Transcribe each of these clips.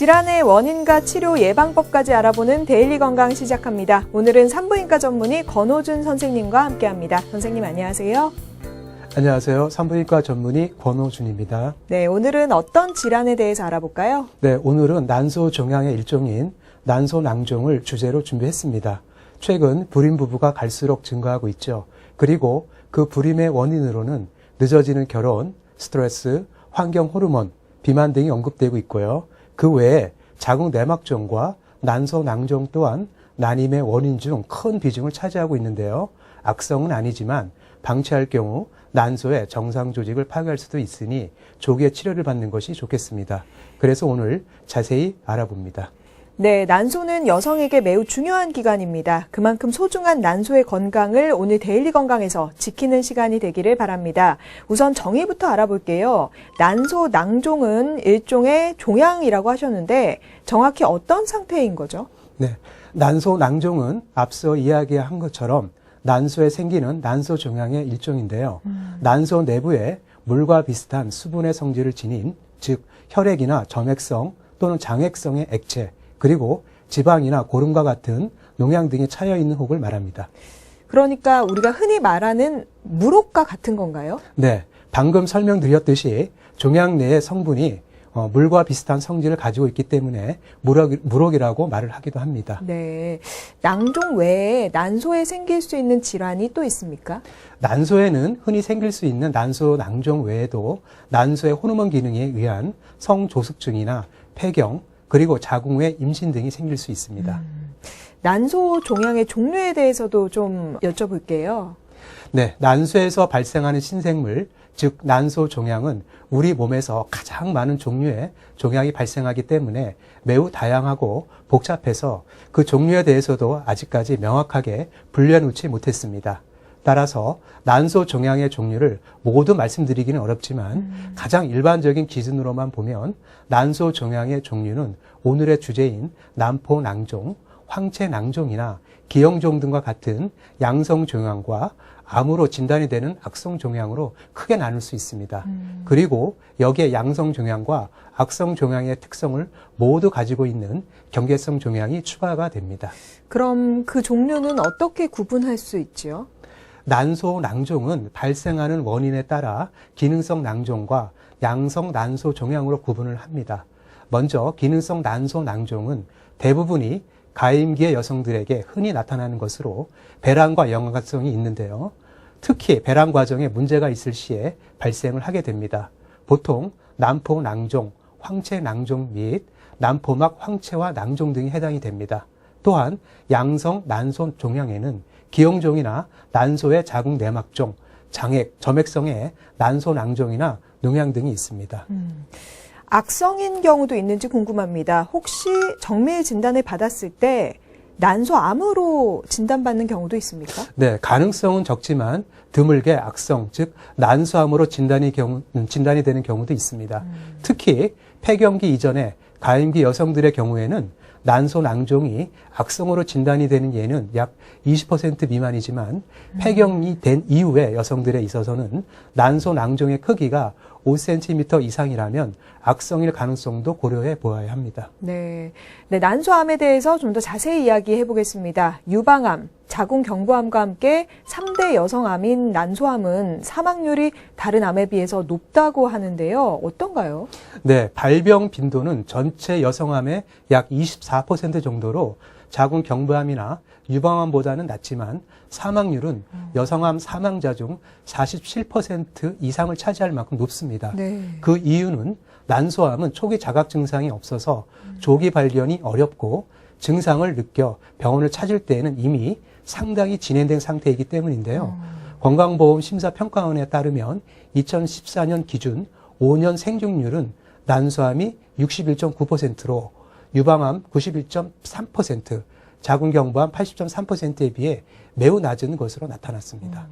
질환의 원인과 치료 예방법까지 알아보는 데일리 건강 시작합니다. 오늘은 산부인과 전문의 권호준 선생님과 함께합니다. 선생님 안녕하세요. 안녕하세요. 산부인과 전문의 권호준입니다. 네, 오늘은 어떤 질환에 대해서 알아볼까요? 네, 오늘은 난소종양의 일종인 난소낭종을 주제로 준비했습니다. 최근 불임 부부가 갈수록 증가하고 있죠. 그리고 그 불임의 원인으로는 늦어지는 결혼, 스트레스, 환경 호르몬, 비만 등이 언급되고 있고요. 그 외에 자궁 내막종과 난소낭종 또한 난임의 원인 중 큰 비중을 차지하고 있는데요. 악성은 아니지만 방치할 경우 난소의 정상 조직을 파괴할 수도 있으니 조기에 치료를 받는 것이 좋겠습니다. 그래서 오늘 자세히 알아봅니다. 네, 난소는 여성에게 매우 중요한 기관입니다. 그만큼 소중한 난소의 건강을 오늘 데일리 건강에서 지키는 시간이 되기를 바랍니다. 우선 정의부터 알아볼게요. 난소낭종은 일종의 종양이라고 하셨는데 정확히 어떤 상태인 거죠? 네, 난소낭종은 앞서 이야기한 것처럼 난소에 생기는 난소종양의 일종인데요. 난소 내부에 물과 비슷한 수분의 성질을 지닌, 즉 혈액이나 점액성 또는 장액성의 액체, 그리고 지방이나 고름과 같은 농양 등이 차여 있는 혹을 말합니다. 그러니까 우리가 흔히 말하는 물혹과 같은 건가요? 네, 방금 설명드렸듯이 종양 내의 성분이 물과 비슷한 성질을 가지고 있기 때문에 물혹이라고 말을 하기도 합니다. 네, 낭종 외에 난소에 생길 수 있는 질환이 또 있습니까? 난소에는 흔히 생길 수 있는 난소낭종 외에도 난소의 호르몬 기능에 의한 성조숙증이나 폐경, 그리고 자궁 외 임신 등이 생길 수 있습니다. 난소 종양의 종류에 대해서도 좀 여쭤볼게요. 네, 난소에서 발생하는 신생물, 즉 난소 종양은 우리 몸에서 가장 많은 종류의 종양이 발생하기 때문에 매우 다양하고 복잡해서 그 종류에 대해서도 아직까지 명확하게 분류해 놓지 못했습니다. 따라서 난소 종양의 종류를 모두 말씀드리기는 어렵지만 가장 일반적인 기준으로만 보면 난소 종양의 종류는 오늘의 주제인 난포낭종, 황체낭종이나 기형종 등과 같은 양성 종양과 암으로 진단이 되는 악성 종양으로 크게 나눌 수 있습니다. 그리고 여기에 양성 종양과 악성 종양의 특성을 모두 가지고 있는 경계성 종양이 추가가 됩니다. 그럼 그 종류는 어떻게 구분할 수 있지요? 난소낭종은 발생하는 원인에 따라 기능성 낭종과 양성 난소 종양으로 구분을 합니다. 먼저 기능성 난소낭종은 대부분이 가임기의 여성들에게 흔히 나타나는 것으로 배란과 연관성이 있는데요. 특히 배란 과정에 문제가 있을 시에 발생을 하게 됩니다. 보통 난포낭종, 황체낭종 및 난포막 황체화 낭종 등이 해당이 됩니다. 또한 양성 난소 종양에는 기형종이나 난소의 자궁 내막종, 장액, 점액성의 난소낭종이나 농양 등이 있습니다. 악성인 경우도 있는지 궁금합니다. 혹시 정밀 진단을 받았을 때 난소암으로 진단받는 경우도 있습니까? 네, 가능성은 적지만 드물게 악성, 즉 난소암으로 진단이 되는 경우도 있습니다. 특히 폐경기 이전에 가임기 여성들의 경우에는 난소낭종이 악성으로 진단이 되는 예는 약 20% 미만이지만 폐경이 된 이후에 여성들에 있어서는 난소낭종의 크기가 5cm 이상이라면 악성일 가능성도 고려해 보아야 합니다. 네, 난소암에 대해서 좀 더 자세히 이야기해 보겠습니다. 유방암, 자궁경부암과 함께 3대 여성암인 난소암은 사망률이 다른 암에 비해서 높다고 하는데요. 어떤가요? 네, 발병 빈도는 전체 여성암의 약 24% 정도로 자궁경부암이나 유방암보다는 낮지만 사망률은 여성암 사망자 중 47% 이상을 차지할 만큼 높습니다. 네. 그 이유는 난소암은 초기 자각 증상이 없어서 조기 발견이 어렵고 증상을 느껴 병원을 찾을 때에는 이미 상당히 진행된 상태이기 때문인데요. 건강보험심사평가원에 따르면 2014년 기준 5년 생존율은 난소암이 61.9%로 유방암 91.3%, 자궁경부암 80.3%에 비해 매우 낮은 것으로 나타났습니다.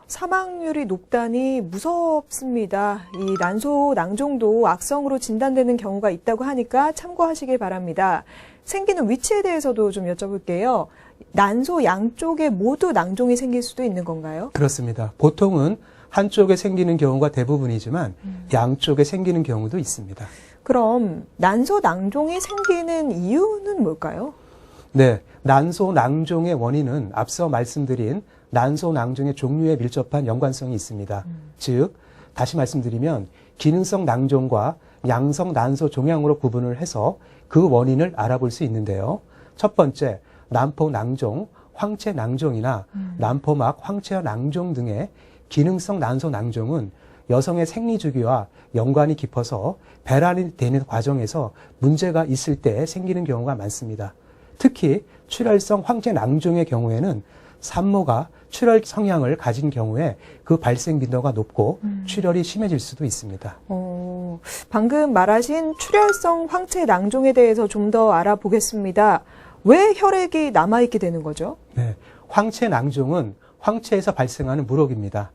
사망률이 높다니 무섭습니다. 이 난소낭종도 악성으로 진단되는 경우가 있다고 하니까 참고하시길 바랍니다. 생기는 위치에 대해서도 좀 여쭤볼게요. 난소 양쪽에 모두 낭종이 생길 수도 있는 건가요? 그렇습니다. 보통은 한쪽에 생기는 경우가 대부분이지만 양쪽에 생기는 경우도 있습니다. 그럼 난소낭종이 생기는 이유는 뭘까요? 네, 난소낭종의 원인은 앞서 말씀드린 난소낭종의 종류에 밀접한 연관성이 있습니다. 즉, 다시 말씀드리면 기능성 낭종과 양성 난소종양으로 구분을 해서 그 원인을 알아볼 수 있는데요. 첫 번째, 난포낭종, 황체낭종이나 난포막, 황체화 낭종 등의 기능성 난소낭종은 여성의 생리주기와 연관이 깊어서 배란이 되는 과정에서 문제가 있을 때 생기는 경우가 많습니다. 특히 출혈성 황체낭종의 경우에는 산모가 출혈 성향을 가진 경우에 그 발생 빈도가 높고 출혈이 심해질 수도 있습니다. 방금 말하신 출혈성 황체낭종에 대해서 좀 더 알아보겠습니다. 왜 혈액이 남아있게 되는 거죠? 네, 황체낭종은 황체에서 발생하는 물혹입니다.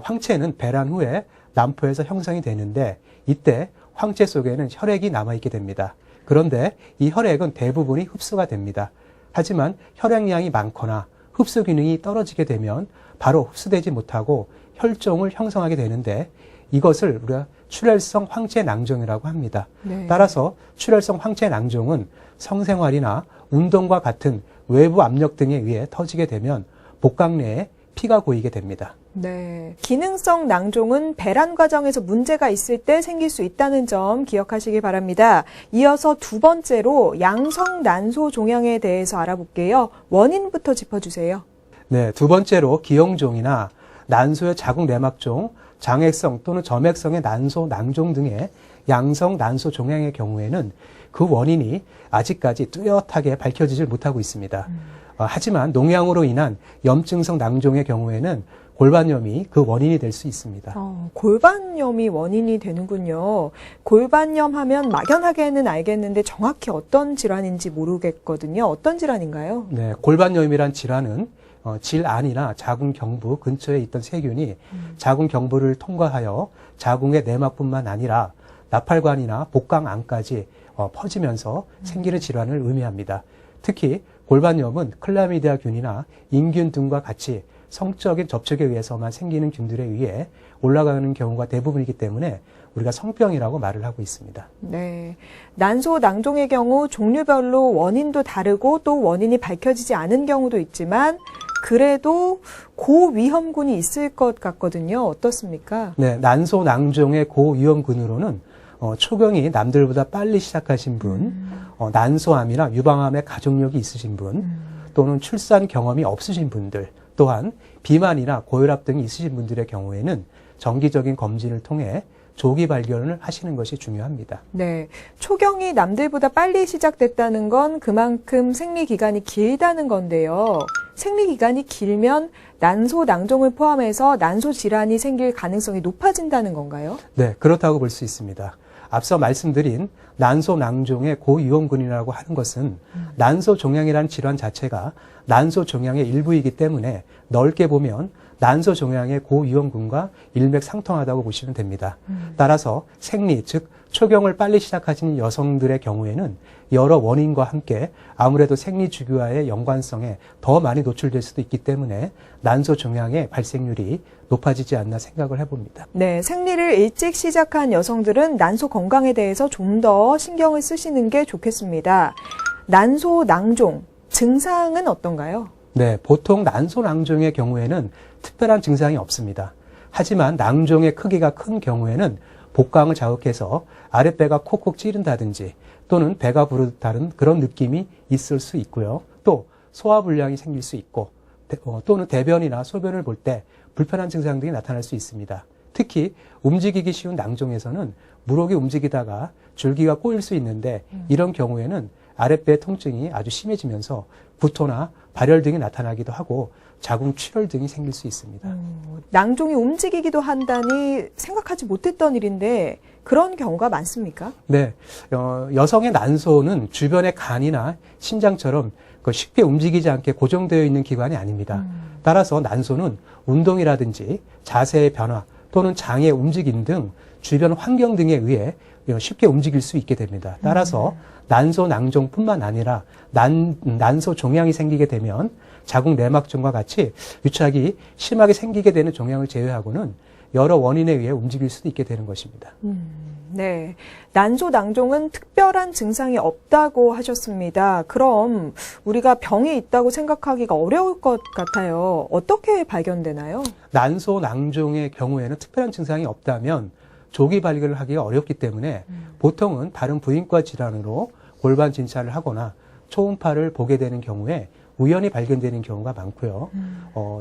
황체는 배란 후에 난포에서 형성이 되는데 이때 황체 속에는 혈액이 남아있게 됩니다. 그런데 이 혈액은 대부분이 흡수가 됩니다. 하지만 혈액량이 많거나 흡수 기능이 떨어지게 되면 바로 흡수되지 못하고 혈종을 형성하게 되는데 이것을 우리가 출혈성 황체낭종이라고 합니다. 네. 따라서 출혈성 황체낭종은 성생활이나 운동과 같은 외부 압력 등에 의해 터지게 되면 복강 내에 피가 고이게 됩니다. 네. 기능성 낭종은 배란 과정에서 문제가 있을 때 생길 수 있다는 점 기억하시기 바랍니다. 이어서 두 번째로 양성 난소 종양에 대해서 알아볼게요. 원인부터 짚어주세요. 네, 두 번째로 기형종이나 난소의 자궁 내막종, 장액성 또는 점액성의 난소 낭종 등의 양성 난소 종양의 경우에는 그 원인이 아직까지 뚜렷하게 밝혀지질 못하고 있습니다. 하지만 농양으로 인한 염증성 낭종의 경우에는 골반염이 그 원인이 될 수 있습니다. 골반염이 원인이 되는군요. 골반염 하면 막연하게는 알겠는데 정확히 어떤 질환인지 모르겠거든요. 어떤 질환인가요? 네, 골반염이란 질환은 질 안이나 자궁 경부 근처에 있던 세균이 자궁 경부를 통과하여 자궁의 내막뿐만 아니라 나팔관이나 복강 안까지 퍼지면서 생기는 질환을 의미합니다. 특히 골반염은 클라미디아균이나 인균 등과 같이 성적인 접촉에 의해서만 생기는 균들에 의해 올라가는 경우가 대부분이기 때문에 우리가 성병이라고 말을 하고 있습니다. 네. 난소 낭종의 경우 종류별로 원인도 다르고 또 원인이 밝혀지지 않은 경우도 있지만 그래도 고위험군이 있을 것 같거든요. 어떻습니까? 네, 난소 낭종의 고위험군으로는 초경이 남들보다 빨리 시작하신 분, 난소암이나 유방암의 가족력이 있으신 분, 또는 출산 경험이 없으신 분들, 또한 비만이나 고혈압 등이 있으신 분들의 경우에는 정기적인 검진을 통해 조기 발견을 하시는 것이 중요합니다. 네. 초경이 남들보다 빨리 시작됐다는 건 그만큼 생리 기간이 길다는 건데요. 생리 기간이 길면 난소 낭종을 포함해서 난소 질환이 생길 가능성이 높아진다는 건가요? 네, 그렇다고 볼 수 있습니다. 앞서 말씀드린 난소 낭종의 고위험군이라고 하는 것은 난소 종양이라는 질환 자체가 난소 종양의 일부이기 때문에 넓게 보면 난소 종양의 고위험군과 일맥상통하다고 보시면 됩니다. 따라서 생리, 즉 초경을 빨리 시작하시는 여성들의 경우에는 여러 원인과 함께 아무래도 생리 주기와의 연관성에 더 많이 노출될 수도 있기 때문에 난소 종양의 발생률이 높아지지 않나 생각을 해봅니다. 네, 생리를 일찍 시작한 여성들은 난소 건강에 대해서 좀 더 신경을 쓰시는 게 좋겠습니다. 난소 낭종, 증상은 어떤가요? 네, 보통 난소 낭종의 경우에는 특별한 증상이 없습니다. 하지만 낭종의 크기가 큰 경우에는 복강을 자극해서 아랫배가 콕콕 찌른다든지 또는 배가 부르다는 그런 느낌이 있을 수 있고요. 또 소화불량이 생길 수 있고 또는 대변이나 소변을 볼 때 불편한 증상들이 나타날 수 있습니다. 특히 움직이기 쉬운 낭종에서는 물혹이 움직이다가 줄기가 꼬일 수 있는데 이런 경우에는 아랫배 통증이 아주 심해지면서 구토나 발열 등이 나타나기도 하고 자궁 출혈 등이 생길 수 있습니다. 낭종이 움직이기도 한다니 생각하지 못했던 일인데 그런 경우가 많습니까? 네, 여성의 난소는 주변의 간이나 심장처럼 쉽게 움직이지 않게 고정되어 있는 기관이 아닙니다. 따라서 난소는 운동이라든지 자세의 변화 또는 장의 움직임 등 주변 환경 등에 의해 쉽게 움직일 수 있게 됩니다. 따라서 난소 낭종뿐만 아니라 난소 종양이 생기게 되면 자궁 내막종과 같이 유착이 심하게 생기게 되는 종양을 제외하고는 여러 원인에 의해 움직일 수도 있게 되는 것입니다. 네. 난소 낭종은 특별한 증상이 없다고 하셨습니다. 그럼 우리가 병이 있다고 생각하기가 어려울 것 같아요. 어떻게 발견되나요? 난소 낭종의 경우에는 특별한 증상이 없다면 조기 발견을 하기가 어렵기 때문에 보통은 다른 부인과 질환으로 골반 진찰을 하거나 초음파를 보게 되는 경우에 우연히 발견되는 경우가 많고요.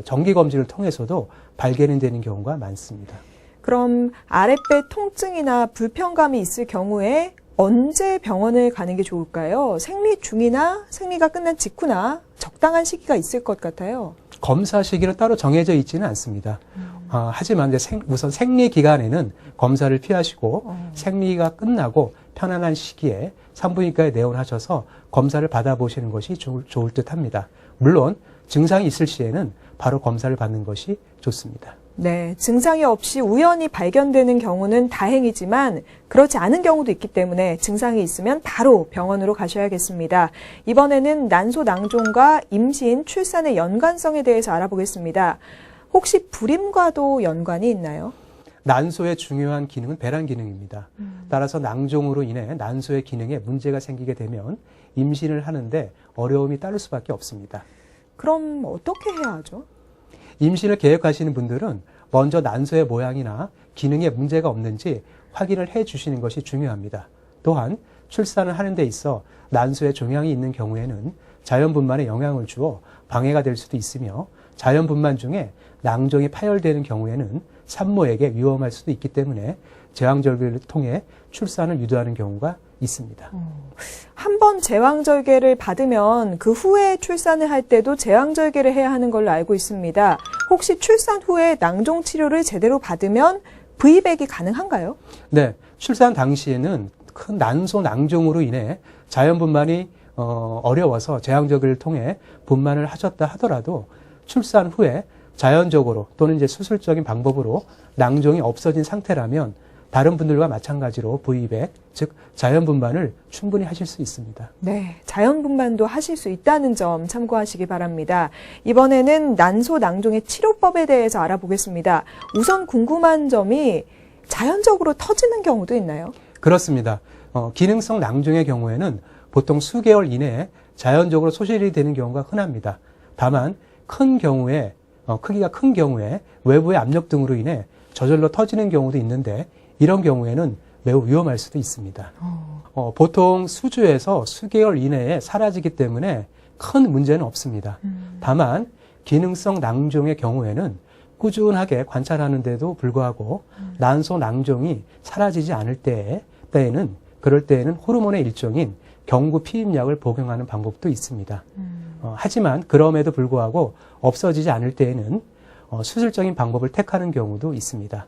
정기 검진을 통해서도 발견이 되는 경우가 많습니다. 그럼 아랫배 통증이나 불편감이 있을 경우에 언제 병원을 가는 게 좋을까요? 생리 중이나 생리가 끝난 직후나 적당한 시기가 있을 것 같아요. 검사 시기는 따로 정해져 있지는 않습니다. 하지만 이제 우선 생리 기간에는 검사를 피하시고 생리가 끝나고 편안한 시기에 산부인과에 내원하셔서 검사를 받아보시는 것이 좋을 듯 합니다. 물론 증상이 있을 시에는 바로 검사를 받는 것이 좋습니다. 네, 증상이 없이 우연히 발견되는 경우는 다행이지만 그렇지 않은 경우도 있기 때문에 증상이 있으면 바로 병원으로 가셔야겠습니다. 이번에는 난소 낭종과 임신, 출산의 연관성에 대해서 알아보겠습니다. 혹시 불임과도 연관이 있나요? 난소의 중요한 기능은 배란 기능입니다. 따라서 낭종으로 인해 난소의 기능에 문제가 생기게 되면 임신을 하는데 어려움이 따를 수밖에 없습니다. 그럼 어떻게 해야 하죠? 임신을 계획하시는 분들은 먼저 난소의 모양이나 기능에 문제가 없는지 확인을 해 주시는 것이 중요합니다. 또한 출산을 하는 데 있어 난소에 종양이 있는 경우에는 자연분만에 영향을 주어 방해가 될 수도 있으며 자연분만 중에 낭종이 파열되는 경우에는 산모에게 위험할 수도 있기 때문에 제왕절개를 통해 출산을 유도하는 경우가 있습니다. 한 번 제왕절개를 받으면 그 후에 출산을 할 때도 제왕절개를 해야 하는 걸로 알고 있습니다. 혹시 출산 후에 낭종 치료를 제대로 받으면 V백이 가능한가요? 네, 출산 당시에는 큰 난소 낭종으로 인해 자연분만이 어려워서 제왕절개를 통해 분만을 하셨다 하더라도 출산 후에 자연적으로 또는 이제 수술적인 방법으로 낭종이 없어진 상태라면 다른 분들과 마찬가지로 V백, 즉 자연분만을 충분히 하실 수 있습니다. 네, 자연분만도 하실 수 있다는 점 참고하시기 바랍니다. 이번에는 난소 낭종의 치료법에 대해서 알아보겠습니다. 우선 궁금한 점이 자연적으로 터지는 경우도 있나요? 그렇습니다. 기능성 낭종의 경우에는 보통 수개월 이내에 자연적으로 소실이 되는 경우가 흔합니다. 다만 큰 경우에 크기가 큰 경우에 외부의 압력 등으로 인해 저절로 터지는 경우도 있는데 이런 경우에는 매우 위험할 수도 있습니다. 보통 수주에서 수개월 이내에 사라지기 때문에 큰 문제는 없습니다. 다만 기능성 낭종의 경우에는 꾸준하게 관찰하는데도 불구하고 난소 낭종이 사라지지 않을 때에는 그럴 때에는 호르몬의 일종인 경구 피임약을 복용하는 방법도 있습니다. 하지만 그럼에도 불구하고 없어지지 않을 때에는 수술적인 방법을 택하는 경우도 있습니다.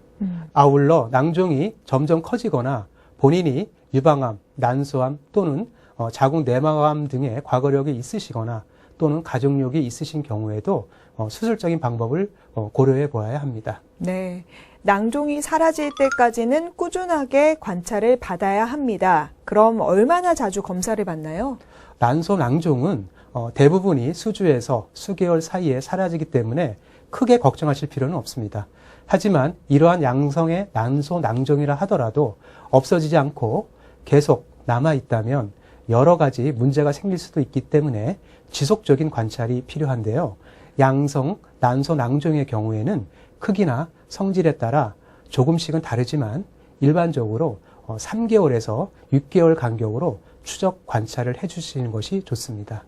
아울러 낭종이 점점 커지거나 본인이 유방암, 난소암 또는 자궁 내막암 등의 과거력이 있으시거나 또는 가족력이 있으신 경우에도 수술적인 방법을 고려해 보아야 합니다. 네, 낭종이 사라질 때까지는 꾸준하게 관찰을 받아야 합니다. 그럼 얼마나 자주 검사를 받나요? 난소 낭종은 대부분이 수주에서 수개월 사이에 사라지기 때문에 크게 걱정하실 필요는 없습니다. 하지만 이러한 양성의 난소 낭종이라 하더라도 없어지지 않고 계속 남아있다면 여러 가지 문제가 생길 수도 있기 때문에 지속적인 관찰이 필요한데요. 양성 난소 낭종의 경우에는 크기나 성질에 따라 조금씩은 다르지만 일반적으로 3개월에서 6개월 간격으로 추적 관찰을 해주시는 것이 좋습니다.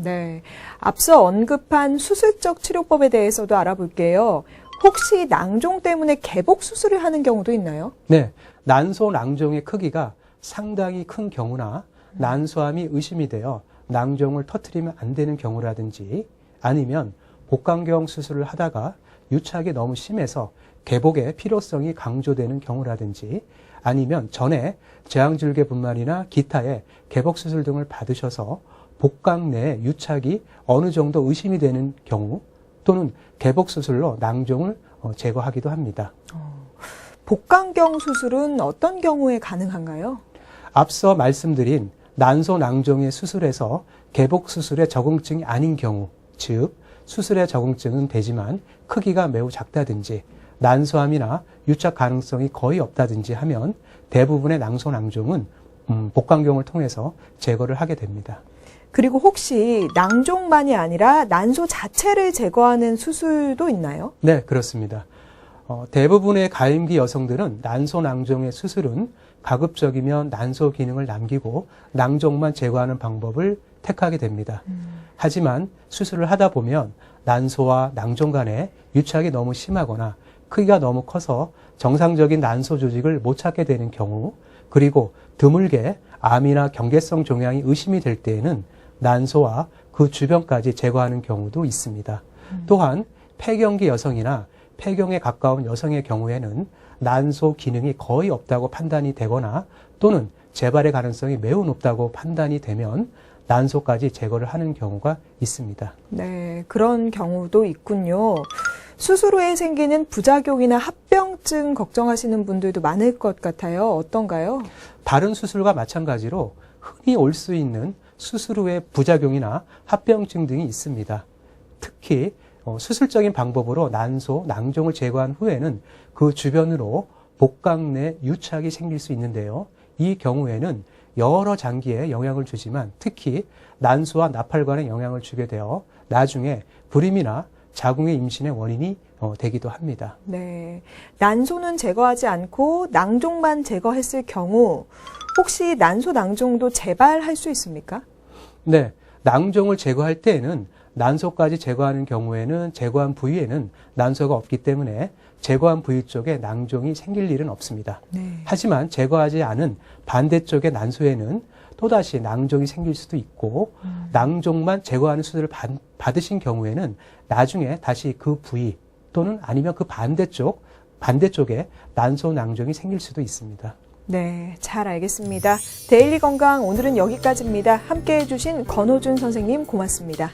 네, 앞서 언급한 수술적 치료법에 대해서도 알아볼게요. 혹시 낭종 때문에 개복 수술을 하는 경우도 있나요? 네, 난소 낭종의 크기가 상당히 큰 경우나 난소암이 의심이 되어 낭종을 터뜨리면 안 되는 경우라든지 아니면 복강경 수술을 하다가 유착이 너무 심해서 개복의 필요성이 강조되는 경우라든지 아니면 전에 제왕절개 분만이나 기타의 개복 수술 등을 받으셔서 복강 내 유착이 어느 정도 의심이 되는 경우 또는 개복 수술로 낭종을 제거하기도 합니다. 복강경 수술은 어떤 경우에 가능한가요? 앞서 말씀드린 난소 낭종의 수술에서 개복 수술의 적응증이 아닌 경우, 즉 수술의 적응증은 되지만 크기가 매우 작다든지 난소암이나 유착 가능성이 거의 없다든지 하면 대부분의 낭소 낭종은 복강경을 통해서 제거를 하게 됩니다. 그리고 혹시 낭종만이 아니라 난소 자체를 제거하는 수술도 있나요? 네, 그렇습니다. 대부분의 가임기 여성들은 난소 낭종의 수술은 가급적이면 난소 기능을 남기고 낭종만 제거하는 방법을 택하게 됩니다. 하지만 수술을 하다 보면 난소와 낭종 간에 유착이 너무 심하거나 크기가 너무 커서 정상적인 난소 조직을 못 찾게 되는 경우, 그리고 드물게 암이나 경계성 종양이 의심이 될 때에는 난소와 그 주변까지 제거하는 경우도 있습니다. 또한 폐경기 여성이나 폐경에 가까운 여성의 경우에는 난소 기능이 거의 없다고 판단이 되거나 또는 재발의 가능성이 매우 높다고 판단이 되면 난소까지 제거를 하는 경우가 있습니다. 네, 그런 경우도 있군요. 수술 후에 생기는 부작용이나 합병증 걱정하시는 분들도 많을 것 같아요. 어떤가요? 다른 수술과 마찬가지로 흔히 올 수 있는 수술 후의 부작용이나 합병증 등이 있습니다. 특히 수술적인 방법으로 난소, 낭종을 제거한 후에는 그 주변으로 복강 내 유착이 생길 수 있는데요. 이 경우에는 여러 장기에 영향을 주지만 특히 난소와 나팔관에 영향을 주게 되어 나중에 불임이나 자궁의 임신의 원인이 되기도 합니다. 네, 난소는 제거하지 않고 낭종만 제거했을 경우 혹시 난소 낭종도 재발할 수 있습니까? 네, 낭종을 제거할 때에는 난소까지 제거하는 경우에는 제거한 부위에는 난소가 없기 때문에 제거한 부위 쪽에 낭종이 생길 일은 없습니다. 네. 하지만 제거하지 않은 반대쪽의 난소에는 또다시 낭종이 생길 수도 있고 낭종만 제거하는 수술을 받으신 경우에는 나중에 다시 그 부위 또는 아니면 그 반대쪽에 난소 낭종이 생길 수도 있습니다. 네, 잘 알겠습니다. 데일리 건강 오늘은 여기까지입니다. 함께해 주신 권호준 선생님 고맙습니다.